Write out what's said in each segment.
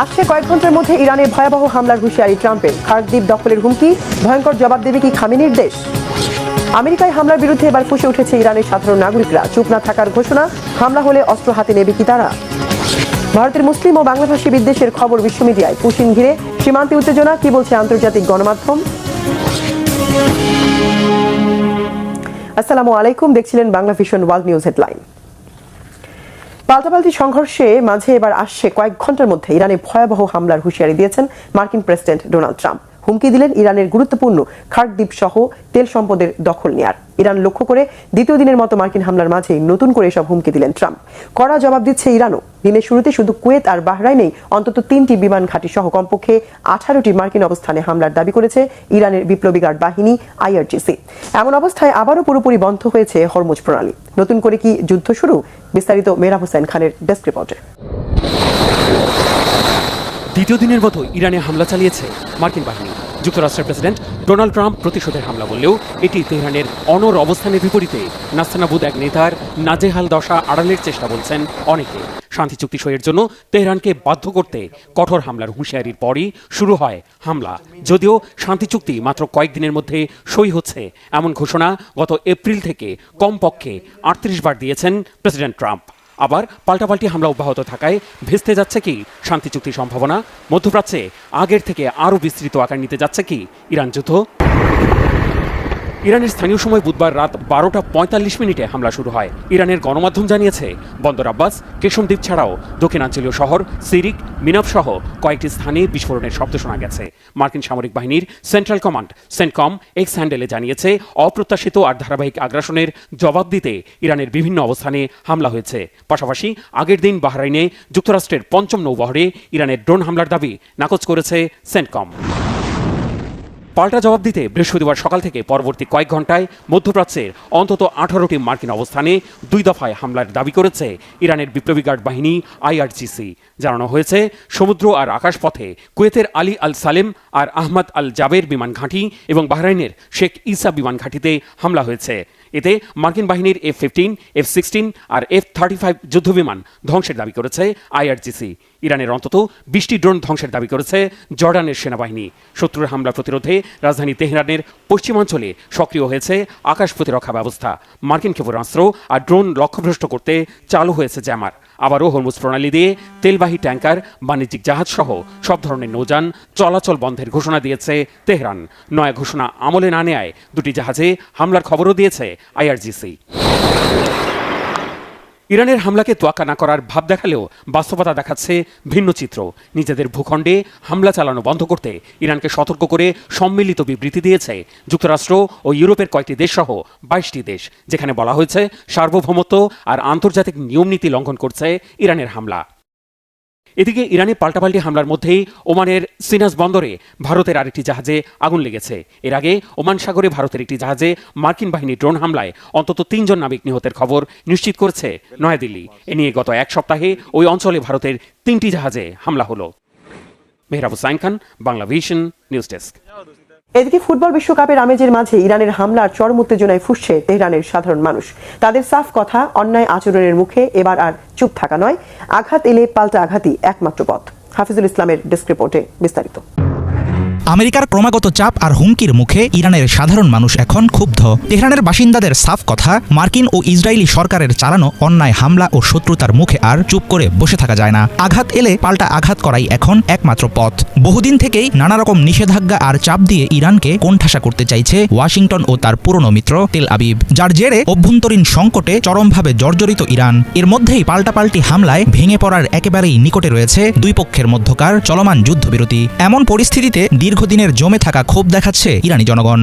আসছে কয়েক ঘন্টার মধ্যে ইরানে ভয়াবহ হামলার হুঁশিয়ারি ট্রাম্পের। খার্কিভ দখলের হুমকি, ভয়ঙ্কর জবাব দেবে কি খামেনির দেশ? আমেরিকায় হামলার বিরুদ্ধে এবার ফুঁসে উঠেছে ইরানের সাধারণ নাগরিকরা। চুপ না থাকার ঘোষণা, হামলা হলে অস্ত্র হাতে নেবে কি তারা? ভারতের মুসলিম ও বাংলাভাষী বিদ্বেষের খবর বিশ্ব মিডিয়ায়। পুশিন ঘিরে সীমান্তে উত্তেজনা, কি বলছে আন্তর্জাতিক গণমাধ্যম? আসসালামু আলাইকুম, দেখছিলেন Bangla vision world news headline. পাল্টাপাল্টি সংঘর্ষে মাঝে এবার আসছে কয়েক ঘন্টার মধ্যে ইরানে ভয়াবহ হামলার হুঁশিয়ারি দিয়েছেন মার্কিন প্রেসিডেন্ট ডোনাল্ড ট্রাম্প। হুমকি দিলেন ইরানের গুরুত্বপূর্ণ খার্কিভ সহ তেল সম্পদের দখল নেয়ার। ইরান লক্ষ্য করে দ্বিতীয় দিনের মতো মার্কিন হামলার মাঝেই নতুন করে এসব হুমকি দিলেন ট্রাম্প। কড়া জবাব দিচ্ছে ইরানও। দিনের শুরুতে শুধু কুয়েত আর বাহরাইনেই অন্তত 3টি বিমান ঘাঁটি সহ কমপক্ষে 18টি মার্কিন অবস্থানে হামলার দাবি করেছে ইরানের বিপ্লবী গার্ড বাহিনী IRGC। এমন অবস্থায় আবারও পুরোপুরি বন্ধ হয়েছে হরমুজ প্রণালী। নতুন করে কি যুদ্ধ শুরু? বিস্তারিত মেহরাব হোসেন খানের ডেস্ক রিপোর্টে। দ্বিতীয় দিনের মতো ইরানে হামলা চালিয়েছে মার্কিন বাহিনী। যুক্তরাষ্ট্রের প্রেসিডেন্ট ডোনাল্ড ট্রাম্প প্রতিশোধের হামলা বললেও এটি তেহরানের অনড় অবস্থানের বিপরীতে নাস্তানাবুদ এক নেতার নাজেহাল দশা আড়ালের চেষ্টা বলছেন অনেকে। শান্তি চুক্তি সইয়ের জন্য তেহরানকে বাধ্য করতে কঠোর হামলার হুঁশিয়ারির পরই শুরু হয় হামলা। যদিও শান্তি চুক্তি মাত্র কয়েকদিনের মধ্যে সই হচ্ছে এমন ঘোষণা গত এপ্রিল থেকে কমপক্ষে 38 বার দিয়েছেন প্রেসিডেন্ট ট্রাম্প। আবার পাল্টাপাল্টি হামলা অব্যাহত থাকায় ভেস্তে যাচ্ছে কি শান্তি চুক্তির সম্ভাবনা? মধ্যপ্রাচ্যে আগের থেকে আরও বিস্তৃত আকার নিতে যাচ্ছে কি ইরান যুদ্ধ? ইরানের স্থানীয় সময় বুধবার রাত 12টা 45 মিনিটে হামলা শুরু হয়। ইরানের গণমাধ্যম জানিয়েছে বন্দর আব্বাস, কেশম দ্বীপ ছাড়াও দক্ষিণাঞ্চলীয় শহর সিরিক, মিনাব সহ কয়েকটি স্থানে বিস্ফোরণের শব্দ শোনা গেছে। মার্কিন সামরিক বাহিনীর সেন্ট্রাল কমান্ড সেন্টকম এক্স হ্যান্ডেলে জানিয়েছে অপ্রত্যাশিত আর ধারাবাহিক আগ্রাসনের জবাব দিতে ইরানের বিভিন্ন অবস্থানে হামলা হয়েছে। পাশাপাশি আগের দিন বাহরাইনে যুক্তরাষ্ট্রের 5ম নৌবহরে ইরানের ড্রোন হামলার দাবি নাকচ করেছে সেন্টকম। পাল্টা জবাব দিতে বৃহস্পতিবার সকাল থেকে পরবর্তী কয়েক ঘন্টায় মধ্যপ্রাচ্যের অন্তত 18টি মার্কিন অবস্থানে 2 দফায় হামলার দাবি করেছে ইরানের বিপ্লবী গার্ড বাহিনী IRGC। জানানো হয়েছে সমুদ্র আর আকাশপথে কুয়েতের আলী আল সালেম আর আহমদ আল জাবের বিমান ঘাঁটি এবং বাহরাইনের শেখ ইসা বিমান ঘাঁটিতে হামলা হয়েছে। এতে মার্কিন বাহিনীর F-15, F-16 আর F-35 যুদ্ধবিমান ধ্বংসের দাবি করেছে IRGC। ইরানের অন্তত 20টি ড্রোন ধ্বংসের দাবি করেছে জর্ডানের সেনাবাহিনী। শত্রুর হামলা প্রতিরোধে রাজধানী তেহরানের পশ্চিমাঞ্চলে সক্রিয় হয়েছে আকাশ প্রতিরক্ষা ব্যবস্থা। মার্কিন ক্ষেপণাস্ত্র আর ড্রোন লক্ষ্যভ্রষ্ট করতে চালু হয়েছে জ্যামার। আবারও হরমুজ প্রণালী দিয়ে তেলবাহী ট্যাঙ্কার, বাণিজ্যিক জাহাজ সহ সব ধরনের নৌযান চলাচল বন্ধের ঘোষণা দিয়েছে তেহরান। নয়া ঘোষণা আমলে না নেয় 2টি জাহাজে হামলার খবরও দিয়েছে IRGC। ইরানের হামলাকে তোয়াক্কা না করার ভাব দেখালেও বাস্তবতা দেখাচ্ছে ভিন্ন চিত্র। নিজেদের ভূখণ্ডে হামলা চালানো বন্ধ করতে ইরানকে সতর্ক করে সম্মিলিত বিবৃতি দিয়েছে যুক্তরাষ্ট্র ও ইউরোপের কয়েকটি দেশ সহ 22টি দেশ, যেখানে বলা হয়েছে সার্বভৌমত্ব আর আন্তর্জাতিক নিয়মনীতি লঙ্ঘন করছে ইরানের হামলা। এদিকে ইরানে পাল্টাপাল্টি হামলার মধ্যেই ওমানের সিনাস বন্দরে ভারতের আরেকটি জাহাজে আগুন লেগেছে। এর আগে ওমান সাগরে ভারতের একটি জাহাজে মার্কিন বাহিনীর ড্রোন হামলায় অন্তত 3 জন নাবিক নিহতের খবর নিশ্চিত করেছে নয়াদিল্লি। এ নিয়ে গত এক সপ্তাহে ওই অঞ্চলে ভারতের 3টি জাহাজে হামলা হলো। Mehrab Hossain Khan, Bangla vision news desk. এদিকে ফুটবল বিশ্বকাপের আমেজের মাঝে ইরানের হামলার চরম উত্তেজনায় ফুঁসছে তেহরানের সাধারণ মানুষ। তাদের সাফ কথা, অন্যায় আচরণের মুখে এবার আর চুপ থাকা নয়, আঘাত এলে পাল্টা আঘাতই একমাত্র পথ। হাফিজুল ইসলামের ডেস্ক রিপোর্টে বিস্তারিত। আমেরিকার ক্রমাগত চাপ আর হুমকির মুখে ইরানের সাধারণ মানুষ এখন ক্ষুব্ধ। তেহরানের বাসিন্দাদের সাফ কথা, মার্কিন ও ইসরায়েলি সরকারের চালানো অন্যায় হামলা ও শত্রুতার মুখে আর চুপ করে বসে থাকা যায় না। আঘাত এলে পাল্টা আঘাত করাই এখন একমাত্র পথ। বহুদিন থেকেই নানা রকম নিষেধাজ্ঞা আর চাপ দিয়ে ইরানকে কোণঠাসা করতে চাইছে ওয়াশিংটন ও তার পুরনো মিত্র তেল আবিব, যার জেরে অভ্যন্তরীণ সংকটে চরমভাবে জর্জরিত ইরান। এর মধ্যেই পাল্টাপাল্টি হামলায় ভেঙে পড়ার একেবারেই নিকটে রয়েছে দুই পক্ষের মধ্যকার চলমান যুদ্ধবিরতি। এমন পরিস্থিতিতে দীর্ঘদিনের জমে থাকা ক্ষোভ দেখাচ্ছে ইরানি জনগণ।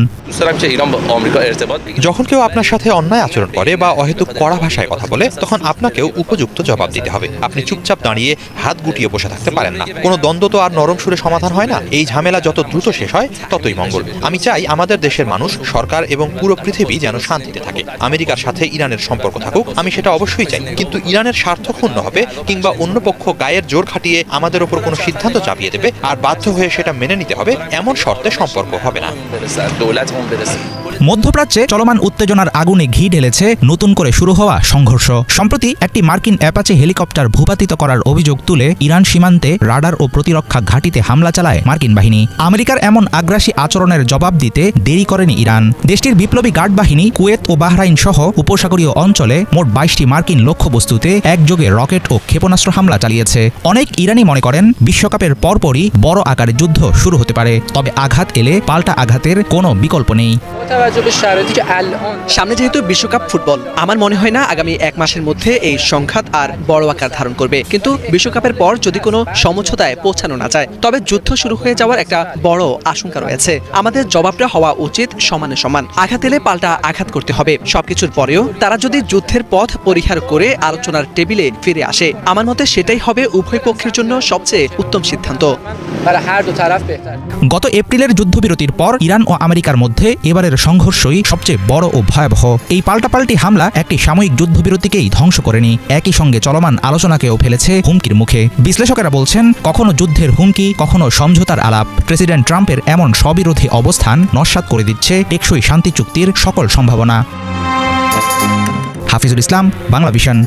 যখন কেউ আপনার সাথে অন্যায় আচরণ করে বা অহেতুক কড়া ভাষায় কথা বলে, তখন আপনাকেও উপযুক্ত জবাব দিতে হবে। আপনি চুপচাপ দাঁড়িয়ে হাত গুটিয়ে বসে থাকতে পারেন না। কোনো দ্বন্দ্ব তো আর নরম সুরে সমাধান হয় না। এই ঝামেলা যত দ্রুত শেষ হয় ততই মঙ্গল। আমি চাই আমাদের দেশের মানুষ, সরকার এবং পুরো পৃথিবী যেন শান্তিতে থাকে। আমেরিকার সাথে ইরানের সম্পর্ক থাকুক, আমি সেটা অবশ্যই চাই, কিন্তু ইরানের স্বার্থ ক্ষুণ্ণ হবে কিংবা অন্য পক্ষ গায়ের জোর খাটিয়ে আমাদের উপর কোনো সিদ্ধান্ত চাপিয়ে দেবে আর বাধ্য হয়ে সেটা মেনে নিতে হবে, এমন শর্তে সম্পর্ক হবে না। মধ্যপ্রাচ্যে চলমান উত্তেজনার আগুনে ঘি ঢেলেছে নতুন করে শুরু হওয়া সংঘর্ষ। সম্প্রতি একটি মার্কিন অ্যাপাচে হেলিকপ্টার ভূপাতিত করার অভিযোগ তুলে ইরান সীমান্তে রাডার ও প্রতিরক্ষা ঘাঁটিতে হামলা চালায় মার্কিন বাহিনী। আমেরিকার এমন আগ্রাসী আচরণের জবাব দিতে দেরি করেনি ইরান। দেশটির বিপ্লবী গার্ড বাহিনী কুয়েত ও বাহরাইন সহ উপসাগরীয় অঞ্চলে মোট 22টি মার্কিন লক্ষ্যবস্তুতে একযোগে রকেট ও ক্ষেপণাস্ত্র হামলা চালিয়েছে। অনেক ইরানি মনে করেন বিশ্বকাপের পরপরই বড় আকারের যুদ্ধ শুরু হতে পারে, তবে আঘাত এলে পাল্টা আঘাতের কোনো বিকল্প নেই। সামনে যেহেতু বিশ্বকাপ ফুটবল, আমার মনে হয় না আগামী 1 মাসের মধ্যে এই সংঘাত আর বড় আকার ধারণ করবে। কিন্তু বিশ্বকাপের পর যদি কোনো সমঝোতায় পৌঁছানো না যায়, তবে যুদ্ধ শুরু হয়ে যাওয়ার একটা বড় আশঙ্কা রয়েছে। আমাদের জবাবটা হওয়া উচিত সমানে সমান। আঘাত এলে পাল্টা আঘাত করতে হবে। সবকিছুর পরেও তারা যদি যুদ্ধের পথ পরিহার করে আলোচনার টেবিলে ফিরে আসে, আমার মতে সেটাই হবে উভয় পক্ষের জন্য সবচেয়ে উত্তম সিদ্ধান্ত। গত এপ্রিলের যুদ্ধবিরতির পর ইরান ও আমেরিকার মধ্যে এবারের সংঘর্ষই সবচেয়ে বড় ও ভয়াবহ। এই পাল্টাপাল্টি হামলা একটি সাময়িক যুদ্ধবিরতিকেই ধ্বংস করেনি, একই সঙ্গে চলমান আলোচনাকেও ফেলেছে হুমকির মুখে। বিশ্লেষকেরা বলছেন, কখনো যুদ্ধের হুমকি, কখনো সমঝোতার আলাপ। প্রেসিডেন্ট ট্রাম্পের এমন স্ববিরোধী অবস্থান নস্যাৎ করে দিচ্ছে টেকসই শান্তি চুক্তির সকল সম্ভাবনা। হাফিজুল ইসলাম, বাংলা ভিশন।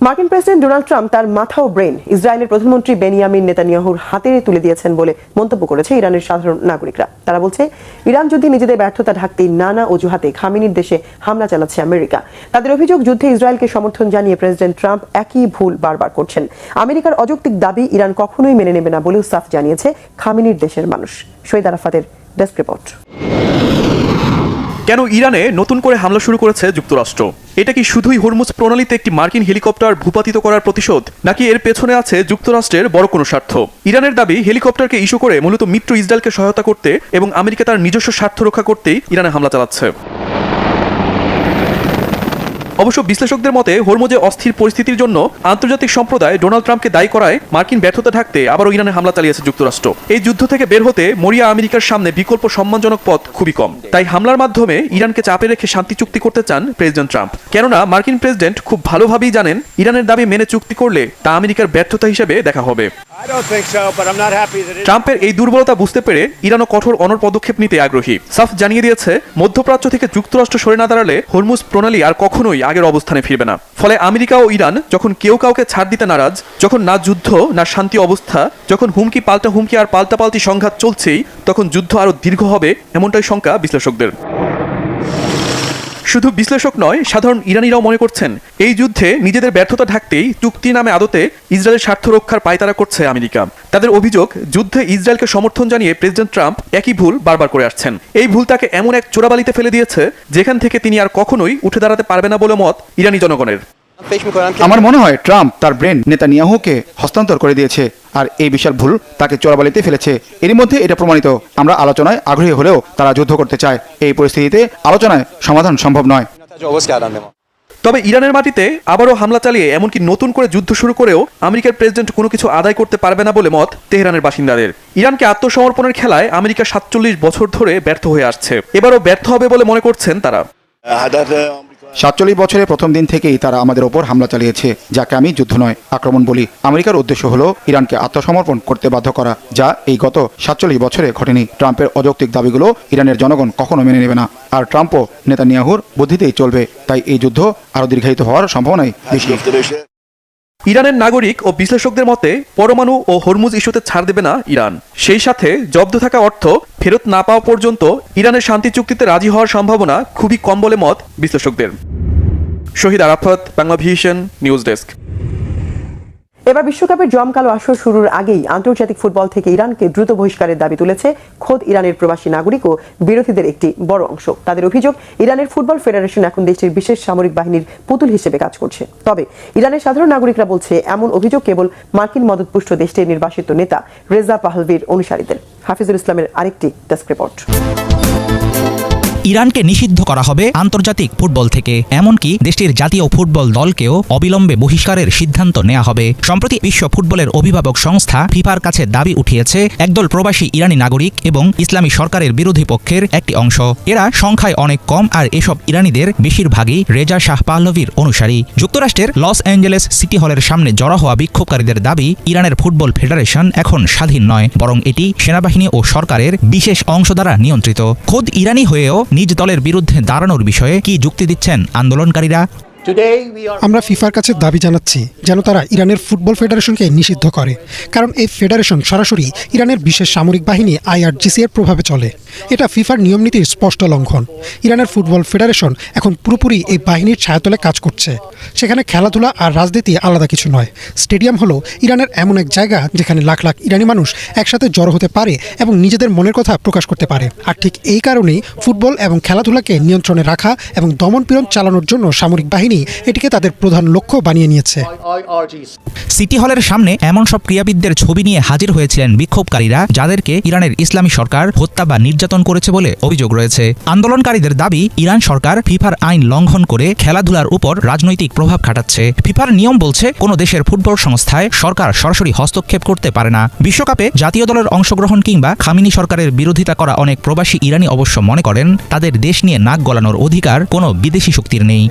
মার্কিন প্রেসিডেন্ট ডোনাল্ড ট্রাম্প তার মাথা ও ব্রেন ইসরায়েলের প্রধানমন্ত্রী বেনিয়ামিন নেতানিয়াহুর হাতে তুলে দিয়েছেন বলে মন্তব্য করেছে ইরানের সাধারণ নাগরিকরা। তারা বলছে, ইরান যুদ্ধে নিজেদের ব্যর্থতা ঢাকতেই নানা অজুহাতে খামেনির দেশে হামলা চালাচ্ছে আমেরিকা। তাদের অভিযোগ, যুদ্ধে ইসরায়েলকে সমর্থন জানিয়ে প্রেসিডেন্ট ট্রাম্প একই ভুল বারবার করছেন। আমেরিকার অযৌক্তিক দাবি ইরান কখনোই মেনে নেবে না বলেও সাফ জানিয়েছে খামেনির দেশের মানুষ। শহীদ আরাফাতের ডেস্ক রিপোর্ট। কেন ইরানে নতুন করে হামলা শুরু করেছে যুক্তরাষ্ট্র? এটা কি শুধুই হরমুজ প্রণালীতে একটি মার্কিন হেলিকপ্টার ভূপাতিত করার প্রতিশোধ, নাকি এর পেছনে আছে যুক্তরাষ্ট্রের বড় কোনো স্বার্থ? ইরানের দাবি, হেলিকপ্টারকে ইস্যু করে মূলত মিত্র ইসরায়েলকে সহায়তা করতে এবং আমেরিকা তার নিজস্ব স্বার্থ রক্ষা করতেই ইরানে হামলা চালাচ্ছে। অবশ্য বিশ্লেষকদের মতে, হরমুজে অস্থির পরিস্থিতির জন্য আন্তর্জাতিক সম্প্রদায় ডোনাল্ড ট্রাম্পকে দায়ী করায় মার্কিন ব্যর্থতা ঢাকতে আবারও ইরানে হামলা চালিয়েছে যুক্তরাষ্ট্র। এই যুদ্ধ থেকে বের হতে মরিয়া আমেরিকার সামনে বিকল্প সম্মানজনক পথ খুবই কম। তাই হামলার মাধ্যমে ইরানকে চাপে রেখে শান্তি চুক্তি করতে চান প্রেসিডেন্ট ট্রাম্প। কেননা মার্কিন প্রেসিডেন্ট খুব ভালোভাবেই জানেন, ইরানের দাবি মেনে চুক্তি করলে তা আমেরিকার ব্যর্থতা হিসেবে দেখা হবে। ট্রাম্পের এই দুর্বলতা বুঝতে পেরে ইরানও কঠোর অনড় পদক্ষেপ নিতে আগ্রহী। সাফ জানিয়ে দিয়েছে, মধ্যপ্রাচ্য থেকে যুক্তরাষ্ট্র সরে না দাঁড়ালে হরমুজ প্রণালী আর কখনোই আগের অবস্থানে ফিরবে না। ফলে আমেরিকা ও ইরান যখন কেউ কাউকে ছাড় দিতে নারাজ, যখন না যুদ্ধ না শান্তি অবস্থা, যখন হুমকি পাল্টা হুমকি আর পাল্টাপাল্টি সংঘাত চলছেই, তখন যুদ্ধ আরো দীর্ঘ হবে, এমনটাই শঙ্কা বিশ্লেষকদের। শুধু বিশ্লেষক নয়, সাধারণ ইরানিরাও মনে করছেন, এই যুদ্ধে নিজেদের ব্যর্থতা ঢাকতেই চুক্তি নামে আদতে ইসরায়েলের স্বার্থ রক্ষার পায়তারা করছে আমেরিকা। তাদের অভিযোগ, যুদ্ধে ইসরায়েলকে সমর্থন জানিয়ে প্রেসিডেন্ট ট্রাম্প একই ভুল বারবার করে আসছেন। এই ভুল তাকে এমন এক চোরাবালিতে ফেলে দিয়েছে, যেখান থেকে তিনি আর কখনোই উঠে দাঁড়াতে পারবে না বলে মত ইরানি জনগণের। আমার মনে হয় ট্রাম্প তার ব্রেন নেতানিয়াহুকে হস্তান্তর করে দিয়েছে, আর এই বিশাল ভুল তাকে চোরাবালিতে ফেলেছে। এরই মধ্যে এটা প্রমাণিত। আমরা আলোচনায় আগ্রহী হলেও তারা যুদ্ধ করতে চায়। এই পরিস্থিতিতে আলোচনায় সমাধান সম্ভব নয়। তবে ইরানের মাটিতে আবারও হামলা চালিয়ে এমনকি নতুন করে যুদ্ধ শুরু করেও আমেরিকার প্রেসিডেন্ট কোনো কিছু আদায় করতে পারবে না বলে মত তেহরানের বাসিন্দাদের। ইরানকে আত্মসমর্পণের খেলায় আমেরিকা 47 বছর ধরে ব্যর্থ হয়ে আসছে, এবারও ব্যর্থ হবে বলে মনে করছেন তারা। 47 বছরের প্রথম দিন থেকেই তারা আমাদের ওপর হামলা চালিয়েছে, যাকে আমি যুদ্ধ নয় আক্রমণ বলি। আমেরিকার উদ্দেশ্য হলো ইরানকে আত্মসমর্পণ করতে বাধ্য করা, যা এই গত 47 বছরে ঘটেনি। ট্রাম্পের অযৌক্তিক দাবিগুলো ইরানের জনগণ কখনো মেনে নেবে না, আর ট্রাম্পও নেতানিয়াহুর বুদ্ধিতেই চলবে। তাই এই যুদ্ধ আরো দীর্ঘায়িত হওয়ার সম্ভাবনাই বেশি। ইরানের নাগরিক ও বিশ্লেষকদের মতে, পরমাণু ও হরমুজ ইস্যুতে ছাড় দেবে না ইরান। সেই সাথে জব্দ থাকা অর্থ ফেরত না পাওয়া পর্যন্ত ইরানের শান্তি চুক্তিতে রাজি হওয়ার সম্ভাবনা খুবই কম বলে মত বিশ্লেষকদের। Shahid Arafat, Bangla vision, news desk. এবার বিশ্বকাপের জমকালো আসর শুরুর আগেই আন্তর্জাতিক ফুটবল থেকে ইরানকে দ্রুত বহিষ্কারের দাবি তুলেছে খোদ ইরানের প্রবাসী নাগরিক ও বিরোধীদের একটি বড় অংশ। তাদের অভিযোগ, ইরানের ফুটবল ফেডারেশন এখন দেশটির বিশেষ সামরিক বাহিনীর পুতুল হিসেবে কাজ করছে। তবে ইরানের সাধারণ নাগরিকরা বলছে, এমন অভিযোগ কেবল মার্কিন মদতপুষ্ট দেশটির নির্বাসিত নেতা রেজা পাহলভির অনুসারীদের। হাফিজুল ইসলামের আরেকটি ডেস্ক রিপোর্ট। ইরানকে নিষিদ্ধ করা হবে আন্তর্জাতিক ফুটবল থেকে, এমনকি দেশটির জাতীয় ফুটবল দলকেও অবিলম্বে বহিষ্কারের সিদ্ধান্ত নেওয়া হবে। সম্প্রতি বিশ্ব ফুটবলের অভিভাবক সংস্থা ফিফার কাছে দাবি উঠিয়েছে একদল প্রবাসী ইরানি নাগরিক এবং ইসলামী সরকারের বিরোধী পক্ষের একটি অংশ। এরা সংখ্যায় অনেক কম, আর এসব ইরানিদের বেশিরভাগই রেজা শাহ পাহলভির অনুসারী। যুক্তরাষ্ট্রের লস অ্যাঞ্জেলেস সিটি হলের সামনে জড়ো হওয়া বিক্ষোভকারীদের দাবি, ইরানের ফুটবল ফেডারেশন এখন স্বাধীন নয়, বরং এটি সেনাবাহিনী ও সরকারের বিশেষ অংশ দ্বারা নিয়ন্ত্রিত। খোদ ইরানি হয়েও নিজ দলের বিরুদ্ধে দাঁড়ানোর বিষয়ে কি যুক্তি দিচ্ছেন আন্দোলনকারীরা? আমরা ফিফার কাছে দাবি জানাচ্ছি যেন তারা ইরানের ফুটবল ফেডারেশনকে নিষিদ্ধ করে, কারণ এই ফেডারেশন সরাসরি ইরানের বিশেষ সামরিক বাহিনী IRGC এর প্রভাবে চলে। এটা ফিফার নিয়মনীতির স্পষ্ট লঙ্ঘন। ইরানের ফুটবল ফেডারেশন এখন পুরোপুরি এই বাহিনীর ছায়াতলে কাজ করছে। সেখানে খেলাধুলা আর রাজনীতি আলাদা কিছু নয়। স্টেডিয়াম হলো ইরানের এমন এক জায়গা যেখানে লাখ লাখ ইরানি মানুষ একসাথে জড়ো হতে পারে এবং নিজেদের মনের কথা প্রকাশ করতে পারে। আর ঠিক এই কারণেই ফুটবল এবং খেলাধুলাকে নিয়ন্ত্রণে রাখা এবং দমনপীড়ন চালানোর জন্য সামরিক বাহিনী এটিকে তাদের প্রধান লক্ষ্য বানিয়ে নিয়েছে। সিটি হলের সামনে এমন সব ক্রীড়াবিদদের ছবি নিয়ে হাজির হয়েছিলেন বিক্ষোভকারীরা, যাদেরকে ইরানের ইসলামী সরকার হত্যা বা নির্যাতন করেছে বলে অভিযোগ রয়েছে। আন্দোলনকারীদের দাবি, ইরান সরকার ফিফার আইন লঙ্ঘন করে খেলাধুলার উপর রাজনৈতিক প্রভাব খাটাচ্ছে। ফিফার নিয়ম বলছে কোনো দেশের ফুটবল সংস্থায় সরকার সরাসরি হস্তক্ষেপ করতে পারে না। বিশ্বকাপে জাতীয় দলের অংশগ্রহণ কিংবা খামিনি সরকারের বিরোধিতা করা অনেক প্রবাসী ইরানি অবশ্য মনে করেন তাদের দেশ নিয়ে নাক গলানোর অধিকার কোনো বিদেশি শক্তির নেই।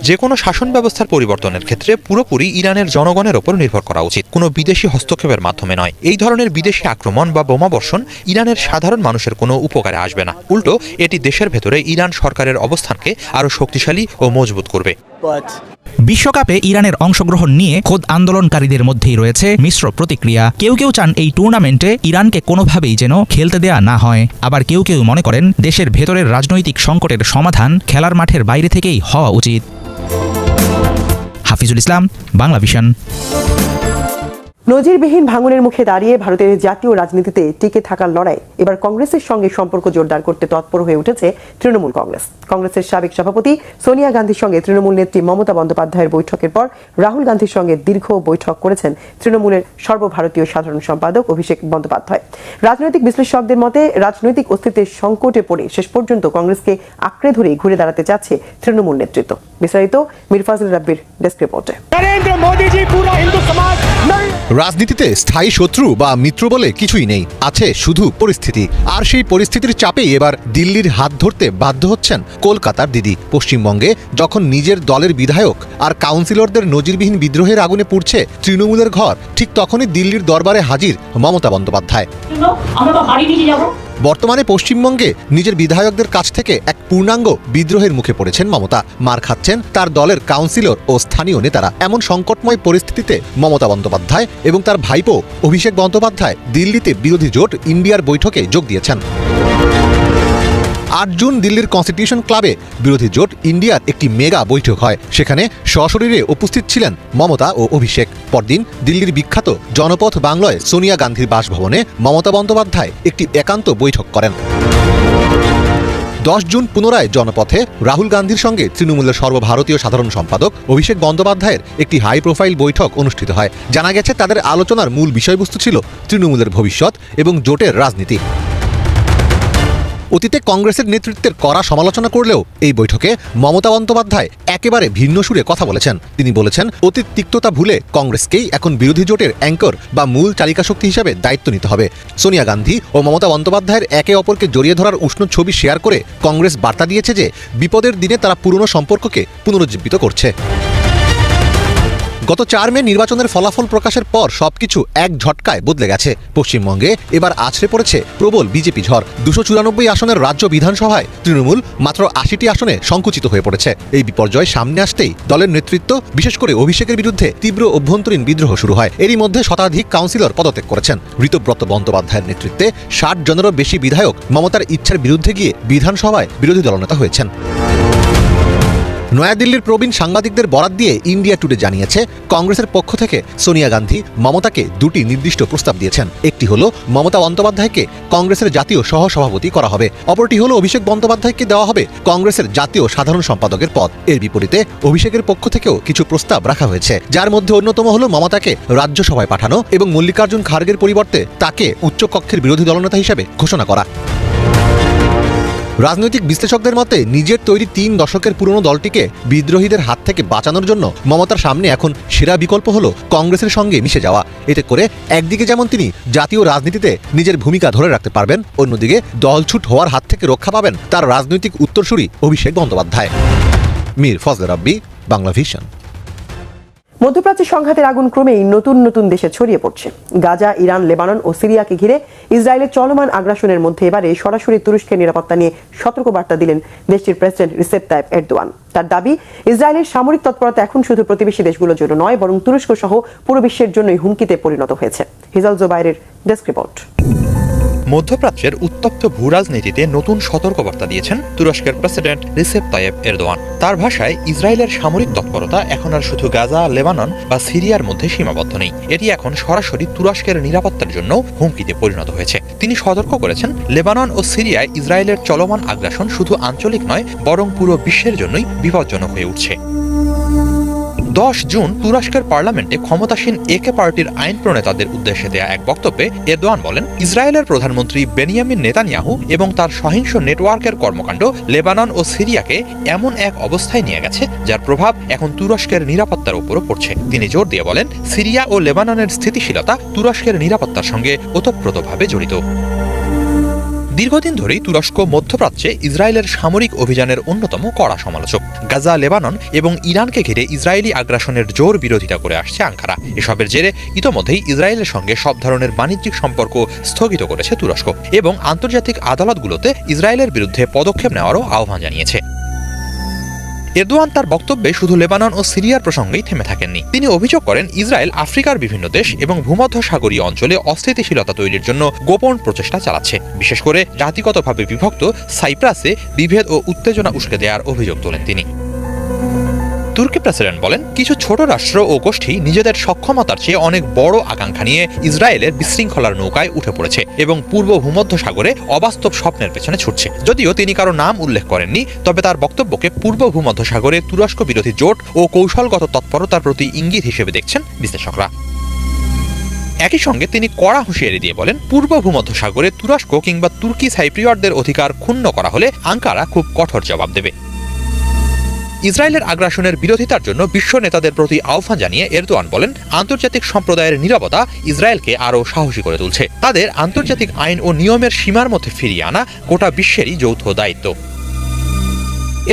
যে কোনো শাসন ব্যবস্থার পরিবর্তনের ক্ষেত্রে পুরোপুরি ইরানের জনগণের ওপর নির্ভর করা উচিত, কোনো বিদেশি হস্তক্ষেপের মাধ্যমে নয়। এই ধরনের বিদেশি আক্রমণ বা বোমাবর্ষণ ইরানের সাধারণ মানুষের কোনো উপকারে আসবে না, উল্টো এটি দেশের ভেতরে ইরান সরকারের অবস্থানকে আরও শক্তিশালী ও মজবুত করবে। বিশ্বকাপে ইরানের অংশগ্রহণ নিয়ে খোদ আন্দোলনকারীদের মধ্যেই রয়েছে মিশ্র প্রতিক্রিয়া। কেউ কেউ চান এই টুর্নামেন্টে ইরানকে কোনোভাবেই যেন খেলতে দেয়া না হয়, আবার কেউ কেউ মনে করেন দেশের ভেতরের রাজনৈতিক সংকটের সমাধান খেলার মাঠের বাইরে থেকেই হওয়া উচিত। হাফিজুল ইসলাম, বাংলা ভিশন। নজিরবিহীন ভাঙনের মুখে দাঁড়িয়ে ভারতের জাতীয় রাজনীতিতে টিকে থাকার লড়াই এবার কংগ্রেসের সঙ্গে সম্পর্ক জোরদার করতে তৎপর হয়ে উঠেছে তৃণমূল কংগ্রেস। কংগ্রেসের সাবেক সভাপতি সোনিয়া গান্ধীর সঙ্গে তৃণমূল নেত্রী মমতা বন্দ্যোপাধ্যায়ের বৈঠকের পর রাহুল গান্ধীর সঙ্গে দীর্ঘ বৈঠক করেছেন তৃণমূলের সর্বভারতীয় সাধারণ সম্পাদক অভিষেক বন্দ্যোপাধ্যায়। রাজনৈতিক বিশ্লেষকদের মতে রাজনৈতিক অস্তিত্বের সংকটে পড়ে শেষ পর্যন্ত কংগ্রেসকে আঁকড়ে ধরে ঘুরে দাঁড়াতে চাচ্ছে তৃণমূল নেতৃত্ব। বিস্তারিত মীর ফাজল রাব্বির ডেস্ক রিপোর্টে। রাজনীতিতে স্থায়ী শত্রু বা মিত্র বলে কিছুই নেই, আছে শুধু পরিস্থিতি। আর সেই পরিস্থিতির চাপেই এবার দিল্লির হাত ধরতে বাধ্য হচ্ছেন কলকাতার দিদি। পশ্চিমবঙ্গে যখন নিজের দলের বিধায়ক আর কাউন্সিলরদের নজিরবিহীন বিদ্রোহের আগুনে পুড়ছে তৃণমূলের ঘর, ঠিক তখনই দিল্লির দরবারে হাজির মমতা বন্দ্যোপাধ্যায়। বর্তমানে পশ্চিমবঙ্গে নিজের বিধায়কদের কাছ থেকে এক পূর্ণাঙ্গ বিদ্রোহের মুখে পড়েছেন মমতা। মার খাচ্ছেন তার দলের কাউন্সিলর ও স্থানীয় নেতারা। এমন সংকটময় পরিস্থিতিতে মমতা বন্দ্যোপাধ্যায় এবং তার ভাইপো অভিষেক বন্দ্যোপাধ্যায় দিল্লিতে বিরোধী জোট ইন্ডিয়ার বৈঠকে যোগ দিয়েছেন। ৮ জুন দিল্লির কনস্টিটিউশন ক্লাবে বিরোধী জোট ইন্ডিয়ার একটি মেগা বৈঠক হয়। সেখানে সশরীরে উপস্থিত ছিলেন মমতা ও অভিষেক। পরদিন দিল্লির বিখ্যাত জনপথ বাংলায় সোনিয়া গান্ধীর বাসভবনে মমতা বন্দ্যোপাধ্যায় একটি একান্ত বৈঠক করেন। 10 জুন পুনরায় জনপথে রাহুল গান্ধীর সঙ্গে তৃণমূলের সর্বভারতীয় সাধারণ সম্পাদক অভিষেক বন্দ্যোপাধ্যায়ের একটি হাই প্রোফাইল বৈঠক অনুষ্ঠিত হয়। জানা গেছে তাদের আলোচনার মূল বিষয়বস্তু ছিল তৃণমূলের ভবিষ্যৎ এবং জোটের রাজনীতি। অতীতে কংগ্রেসের নেতৃত্বের কড়া সমালোচনা করলেও এই বৈঠকে মমতা বন্দ্যোপাধ্যায় একেবারে ভিন্ন সুরে কথা বলেছেন। তিনি বলেছেন, অতীত তিক্ততা ভুলে কংগ্রেসকেই এখন বিরোধী জোটের অ্যাঙ্কর বা মূল চালিকা শক্তি হিসেবে দায়িত্ব নিতে হবে। সোনিয়া গান্ধী ও মমতা বন্দ্যোপাধ্যায়ের একে অপরকে জড়িয়ে ধরার উষ্ণ ছবি শেয়ার করে কংগ্রেস বার্তা দিয়েছে যে বিপদের দিনে তারা পুরনো সম্পর্ককে পুনরুজ্জীবিত করছে। গত 4 মে নির্বাচনের ফলাফল প্রকাশের পর সবকিছু এক ঝটকায় বদলে গেছে। পশ্চিমবঙ্গে এবার আছড়ে পড়েছে প্রবল বিজেপি ঝড়। 294 আসনের রাজ্য বিধানসভায় তৃণমূল মাত্র 80টি আসনে সংকুচিত হয়ে পড়েছে। এই বিপর্যয় সামনে আসতেই দলের নেতৃত্ব, বিশেষ করে অভিষেকের বিরুদ্ধে তীব্র অভ্যন্তরীণ বিদ্রোহ শুরু হয়। এরই মধ্যে শতাধিক কাউন্সিলর পদত্যাগ করেছেন। ঋতব্রত বন্দ্যোপাধ্যায়ের নেতৃত্বে 60 জনেরও বেশি বিধায়ক মমতার ইচ্ছার বিরুদ্ধে গিয়ে বিধানসভায় বিরোধী দলনেতা হয়েছেন। নয়াদিল্লির প্রবীণ সাংবাদিকদের বরাত দিয়ে ইন্ডিয়া টুডে জানিয়েছে, কংগ্রেসের পক্ষ থেকে সোনিয়া গান্ধী মমতাকে দুটি নির্দিষ্ট প্রস্তাব দিয়েছেন। একটি হলো মমতা বন্দ্যোপাধ্যায়কে কংগ্রেসের জাতীয় সহসভাপতি করা হবে, অপরটি হলো অভিষেক বন্দ্যোপাধ্যায়কে দেওয়া হবে কংগ্রেসের জাতীয় সাধারণ সম্পাদকের পদ। এর বিপরীতে অভিষেকের পক্ষ থেকেও কিছু প্রস্তাব রাখা হয়েছে, যার মধ্যে অন্যতম হলো মমতাকে রাজ্যসভায় পাঠানো এবং মল্লিকার্জুন খার্গের পরিবর্তে তাকে উচ্চকক্ষের বিরোধী দলনেতা হিসেবে ঘোষণা করা। রাজনৈতিক বিশ্লেষকদের মতে নিজের তৈরি 3 দশকের পুরনো দলটিকে বিদ্রোহীদের হাত থেকে বাঁচানোর জন্য মমতার সামনে এখন সেরা বিকল্প হলো কংগ্রেসের সঙ্গে মিশে যাওয়া। এতে করে একদিকে যেমন তিনি জাতীয় রাজনীতিতে নিজের ভূমিকা ধরে রাখতে পারবেন, অন্যদিকে দলছুট হওয়ার হাত থেকে রক্ষা পাবেন তার রাজনৈতিক উত্তরসূরি অভিষেক বন্দ্যোপাধ্যায়। মীর ফজল রাব্বি, বাংলা ভিশন। মধ্যপ্রাচ্যে সংঘাতের আগুন ক্রমেই নতুন নতুন দেশে ছড়িয়ে পড়ছে। গাজা, ইরান, লেবানন ও সিরিয়াকে ঘিরে ইসরায়েলের চলমান আগ্রাসনের মধ্যে এবারে সরাসরি তুরস্কের নিরাপত্তা নিয়ে সতর্কবার্তা দিলেন দেশটির প্রেসিডেন্ট রিসেপ তাইপ এরদোয়ান। তার দাবি, ইসরায়েলের সামরিক তৎপরতা এখন শুধু প্রতিবেশী দেশগুলোর জন্য নয়, বরং তুরস্ক সহ পুরো বিশ্বের জন্যই হুমকিতে পরিণত হয়েছে। হিজাল জোবায়েরের ডেস্ক রিপোর্ট। মধ্যপ্রাচ্যের উত্তপ্ত ভূরাজনীতিতে নতুন সতর্কবার্তা দিয়েছেন তুরস্কের প্রেসিডেন্ট রিসেপ তাইয়েপ এরদোয়ান। তার ভাষায়, ইসরায়েলের সামরিক তৎপরতা এখন আর শুধু গাজা, লেবানন বা সিরিয়ার মধ্যে সীমাবদ্ধ নেই, এটি এখন সরাসরি তুরস্কের নিরাপত্তার জন্য হুমকিতে পরিণত হয়েছে। তিনি সতর্ক করেছেন, লেবানন ও সিরিয়ায় ইসরায়েলের চলমান আগ্রাসন শুধু আঞ্চলিক নয়, বরং পুরো বিশ্বের জন্যই বিপজ্জনক হয়ে উঠছে। 10 জুন তুরস্কের পার্লামেন্টে ক্ষমতাসীন একে পার্টির আইন প্রণেতাদের উদ্দেশ্যে দেয়া এক বক্তব্যে এরদোয়ান বলেন, ইসরায়েলের প্রধানমন্ত্রী বেনিয়ামিন নেতানিয়াহু এবং তার সহিংস নেটওয়ার্কের কর্মকাণ্ড লেবানন ও সিরিয়াকে এমন এক অবস্থায় নিয়ে গেছে যার প্রভাব এখন তুরস্কের নিরাপত্তার উপরও পড়ছে। তিনি জোর দিয়ে বলেন, সিরিয়া ও লেবাননের স্থিতিশীলতা তুরস্কের নিরাপত্তার সঙ্গে ওতপ্রোতভাবে জড়িত। দীর্ঘদিন ধরেই তুরস্ক মধ্যপ্রাচ্যে ইসরায়েলের সামরিক অভিযানের অন্যতম কড়া সমালোচক। গাজা, লেবানন এবং ইরানকে ঘিরে ইসরায়েলি আগ্রাসনের জোর বিরোধিতা করে আসছে আঙ্কারা। এসবের জেরে ইতোমধ্যেই ইসরায়েলের সঙ্গে সব ধরনের বাণিজ্যিক সম্পর্ক স্থগিত করেছে তুরস্ক এবং আন্তর্জাতিক আদালতগুলোতে ইসরায়েলের বিরুদ্ধে পদক্ষেপ নেওয়ারও আহ্বান জানিয়েছে। এরদোয়ান তার বক্তব্যে শুধু লেবানন ও সিরিয়ার প্রসঙ্গেই থেমে থাকেননি। তিনি অভিযোগ করেন, ইসরায়েল আফ্রিকার বিভিন্ন দেশ এবং ভূমধ্যসাগরীয় অঞ্চলে অস্থিতিশীলতা তৈরির জন্য গোপন প্রচেষ্টা চালাচ্ছে। বিশেষ করে জাতিগতভাবে বিভক্ত সাইপ্রাসে বিভেদ ও উত্তেজনা উস্কে দেওয়ার অভিযোগ তোলেন তিনি। তুর্কি প্রেসিডেন্ট বলেন, কিছু ছোট রাষ্ট্র ও গোষ্ঠী নিজেদের সক্ষমতার চেয়ে অনেক বড় আকাঙ্ক্ষা নিয়ে ইসরায়েলের বিশৃঙ্খলার নৌকায় উঠে পড়েছে এবং পূর্ব ভূমধ্যসাগরে অবাস্তব স্বপ্নের পেছনে ছুটছে। যদিও তিনি কারো নাম উল্লেখ করেননি, তবে তার বক্তব্যকে পূর্ব ভূমধ্যসাগরে তুরস্ক বিরোধী জোট ও কৌশলগত তৎপরতার প্রতি ইঙ্গিত হিসেবে দেখছেন বিশ্লেষকরা। একই সঙ্গে তিনি কড়া হুঁশিয়ারি দিয়ে বলেন, পূর্ব ভূমধ্যসাগরে তুরস্ক কিংবা তুর্কি সাইপ্রিয়টদের অধিকার ক্ষুণ্ণ করা হলে আঙ্কারা খুব কঠোর জবাব দেবে। ইসরায়েলের আগ্রাসনের বিরোধিতার জন্য বিশ্ব নেতাদের প্রতি আহ্বান জানিয়ে এরদোয়ান বলেন, আন্তর্জাতিক সম্প্রদায়ের নীরবতা ইসরায়েলকে আরও সাহসী করে তুলছে। তাদের আন্তর্জাতিক আইন ও নিয়মের সীমার মধ্যে ফিরিয়ে আনা গোটা বিশ্বেরই যৌথ দায়িত্ব।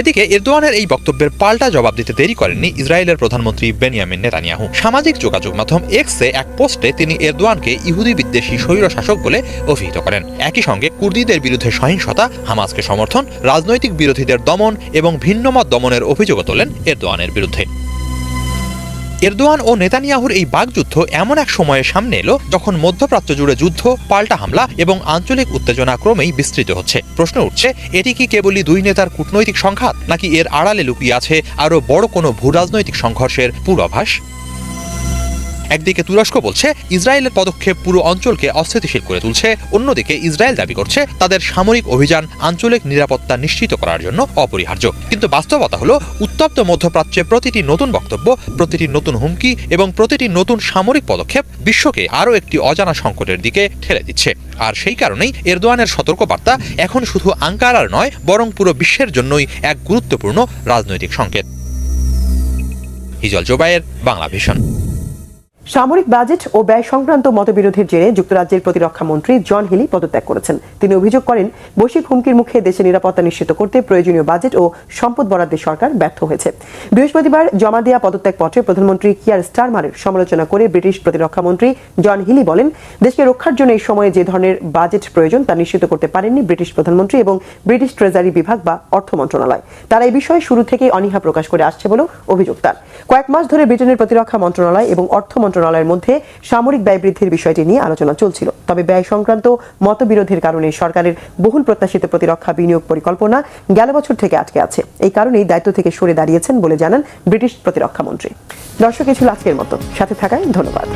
এদিকে এরদোয়ানের এই বক্তব্যের পাল্টা জবাব দিতে দেরি করেননি ইসরায়েলের প্রধানমন্ত্রী বেনিয়ামিন নেতানিয়াহু। সামাজিক যোগাযোগ মাধ্যম এক্সে এক পোস্টে তিনি এরদোয়ানকে ইহুদি বিদ্বেষী স্বৈরশাসক বলে অভিহিত করেন। একই সঙ্গে কুর্দিদের বিরুদ্ধে সহিংসতা, হামাসকে সমর্থন, রাজনৈতিক বিরোধীদের দমন এবং ভিন্নমত দমনের অভিযোগও তোলেন এরদোয়ানের বিরুদ্ধে। এরদোয়ান ও নেতানিয়াহুর এই বাগযুদ্ধ এমন এক সময়ে সামনে এলো যখন মধ্যপ্রাচ্য জুড়ে যুদ্ধ, পাল্টা হামলা এবং আঞ্চলিক উত্তেজনা ক্রমেই বিস্তৃত হচ্ছে। প্রশ্ন উঠছে, এটি কি কেবলই দুই নেতার কূটনৈতিক সংঘাত, নাকি এর আড়ালে লুকিয়ে আছে আরও বড় কোনো ভূরাজনৈতিক সংঘর্ষের পূর্বাভাস? একদিকে তুরস্ক বলছে, ইসরায়েলের পদক্ষেপ পুরো অঞ্চলকে অস্থিতিশীল করে তুলছে। অন্যদিকে ইসরায়েল দাবি করছে, তাদের সামরিক অভিযান আঞ্চলিক নিরাপত্তা নিশ্চিত করার জন্য অপরিহার্য। কিন্তু বাস্তবতা হলো, উত্তপ্ত মধ্যপ্রাচ্যে প্রতিটি নতুন বক্তব্য, প্রতিটি নতুন হুমকি এবং প্রতিটি নতুন সামরিক পদক্ষেপ বিশ্বকে আরও একটি অজানা সংকটের দিকে ঠেলে দিচ্ছে। আর সেই কারণেই এরদোয়ানের সতর্কবার্তা এখন শুধু আঙ্কারার নয়, বরং পুরো বিশ্বের জন্যই এক গুরুত্বপূর্ণ রাজনৈতিক সংকেত। হিজল জোবায়ের, বাংলা ভিশন। সামরিক বাজেট ও ব্যয় সংক্রান্ত মতবিরোধের জেরে যুক্তরাজ্যের প্রতিরক্ষা মন্ত্রী জন হিলি পদত্যাগ করেছেন। তিনি অভিযোগ করেন, বৈশ্বিক হুমকির মুখে দেশের নিরাপত্তা নিশ্চিত করতে প্রয়োজনীয় বাজেট ও সম্পদ বরাদ্দে সরকার ব্যর্থ হয়েছে। বৃহস্পতিবার জমা দেওয়া পদত্যাগ পত্রে প্রধানমন্ত্রী কিয়ার স্টারমারের সমালোচনা করে ব্রিটিশ প্রতিরক্ষা মন্ত্রী জন হিলি বলেন, দেশকে রক্ষার জন্য এই সময়ে যে ধরনের বাজেট প্রয়োজন তা নিশ্চিত করতে পারেননি ব্রিটিশ প্রধানমন্ত্রী এবং ব্রিটিশ ট্রেজারি বিভাগ বা অর্থ মন্ত্রণালয়। তারা এই বিষয়ে শুরু থেকেই অনীহা প্রকাশ করে আসছে বলেও অভিযোগ তার। কয়েক মাস ধরে ব্রিটেনের প্রতিরক্ষা মন্ত্রণালয় এবং অর্থ মন্ত্রণালয়ের মধ্যে সামরিক ব্যয় বৃদ্ধির বিষয়টি নিয়ে আলোচনা চলছিল। তবে ব্যয় সংক্রান্ত মতবিরোধের কারণে সরকারের বহুল প্রত্যাশিত প্রতিরক্ষা বিনিয়োগ পরিকল্পনা গেল বছর থেকে আটকে আছে। এই কারণেই দায়িত্ব থেকে সরে দাঁড়িয়েছেন বলে জানান ব্রিটিশ প্রতিরক্ষা মন্ত্রী। দর্শক, এই ছিল আজকের মতো। সাথে থাকায় ধন্যবাদ।